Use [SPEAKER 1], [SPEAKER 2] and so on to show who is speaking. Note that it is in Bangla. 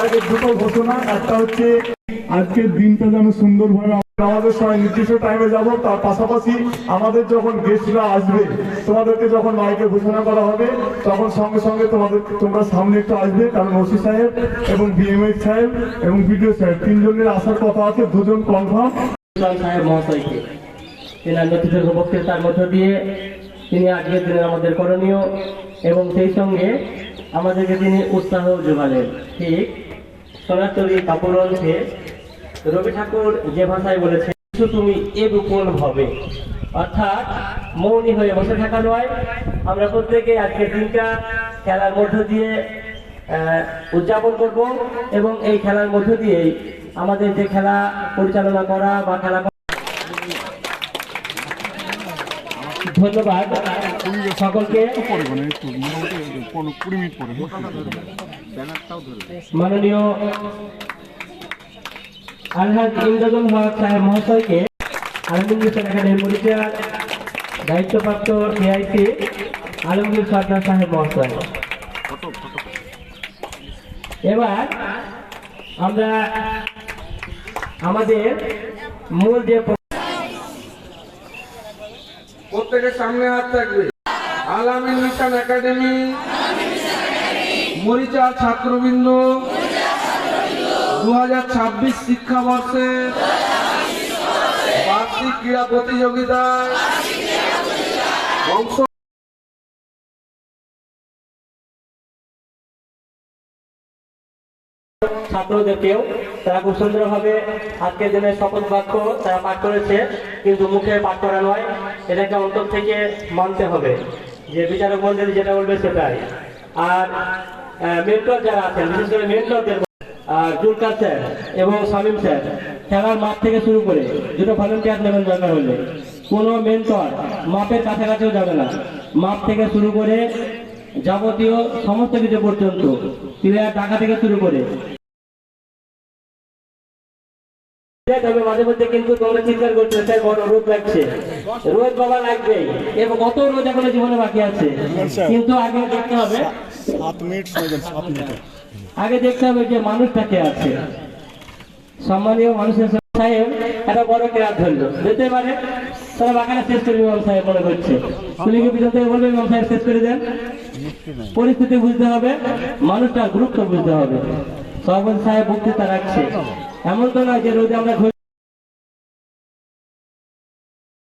[SPEAKER 1] আগে দুটো ঘোষণা, একটা হচ্ছে আজকের দিনটা যেন সুন্দরভাবে আমাদের সবাই নির্দিষ্ট টাইমে যাব। তার পাশাপাশি আমাদের যখন গেস্টরা আসবে, তোমাদেরকে যখন মাইকে ঘোষণা করা হবে তখন সঙ্গে সঙ্গে তোমরা সামনে একটু আসবে, কারণ ওসি সাহেব এবং বিএমএস সাহেব এবং বিডিও সাহেব তিনজনের আসার কথা আছে, দুজন কনফার্ম।
[SPEAKER 2] সাহেব মহাশয়কে তেনার নেতৃত্বের বক্তৃতার মধ্য দিয়ে তিনি আজকের দিনের আমাদের করণীয় এবং সেই সঙ্গে আমাদেরকে তিনি উৎসাহ যোগালেন। ঠিক সোনাতরী কাপুরঞ্চে রবি ঠাকুর যে ভাষায় বলেছে, তুমি এ বিপুল ভাবে, অর্থাৎ মৌনী হয়ে বসে থাকা নয়। আমরা প্রত্যেকে আজকের দিনটা খেলার মধ্য দিয়ে উদযাপন করব এবং এই খেলার মধ্য দিয়েই আমাদের যে খেলা পরিচালনা করা বা খেলা। ধন্যবাদ সকলকে। মাননীয় আলহাজ ইমদাদুল হক সাহেব মহাশয়কে আলমগীর একাডেমির পরিচয় দায়িত্বপ্রাপ্ত এআইসি আলমগীর সরকার সাহেব মহাশয়। এবার আমরা আমাদের মূল যে
[SPEAKER 3] প্রত্যেকের সামনে হাত থাকবে। আলামিন মিশন একাডেমি মরিচা ছাত্রবৃন্দ 2026 শিক্ষাবর্ষে বার্ষিক ক্রীড়া প্রতিযোগিতায় অংশ
[SPEAKER 2] ছাত্রদেরকেও তারা খুব সুন্দরভাবে আজকের দিনে শপথ বাক্য তারা পাঠ করেছে, কিন্তু মুখে পাঠ করা নয়, এটাকে অন্তর থেকে মানতে হবে যে বিচারক মন্ডলী যেটা বলবে সেটাই। আর মেন্টর যারা আছেন, বিশেষ করে মেন্টরদের জুলকার স্যার এবং শামীম স্যার, খেলার মাঠ থেকে শুরু করে দুটো ভলেন্টিয়ার নেবেন দরকার হলে। কোনো মেন্টর মাপের কাছাকাছিও যাবে না, মাপ থেকে শুরু করে যাবতীয় সমস্ত কিছু পর্যন্ত, প্লেয়ার টাকা থেকে শুরু করে। তবে মাঝে মধ্যে কিন্তু তোমরা চিন্তা করছো স্যার বড় রোদ লাগছে, রোদ বাবা লাগবেই, এবং কত রোদ এখনো জীবনে বাকি আছে, কিন্তু আগে দেখতে হবে, আগে দেখতে হবে যে মানুষটাকে আছে। সম্মানীয় মানুষের সাহেব একটা বড় ক্লাস ধরলো, যেতে পারে তারা বাগানে শেষ করবে ইমাম সাহেব মনে করছে, পুলিকে পিছন থেকে বলবে ইমাম সাহেব শেষ করে দেন। পরিস্থিতি বুঝতে হবে, মানুষটার গুরুত্ব বুঝতে হবে। সভাপতি সাহেব বক্তৃতা রাখছে, এমন তো নয় যে রোদে আমরা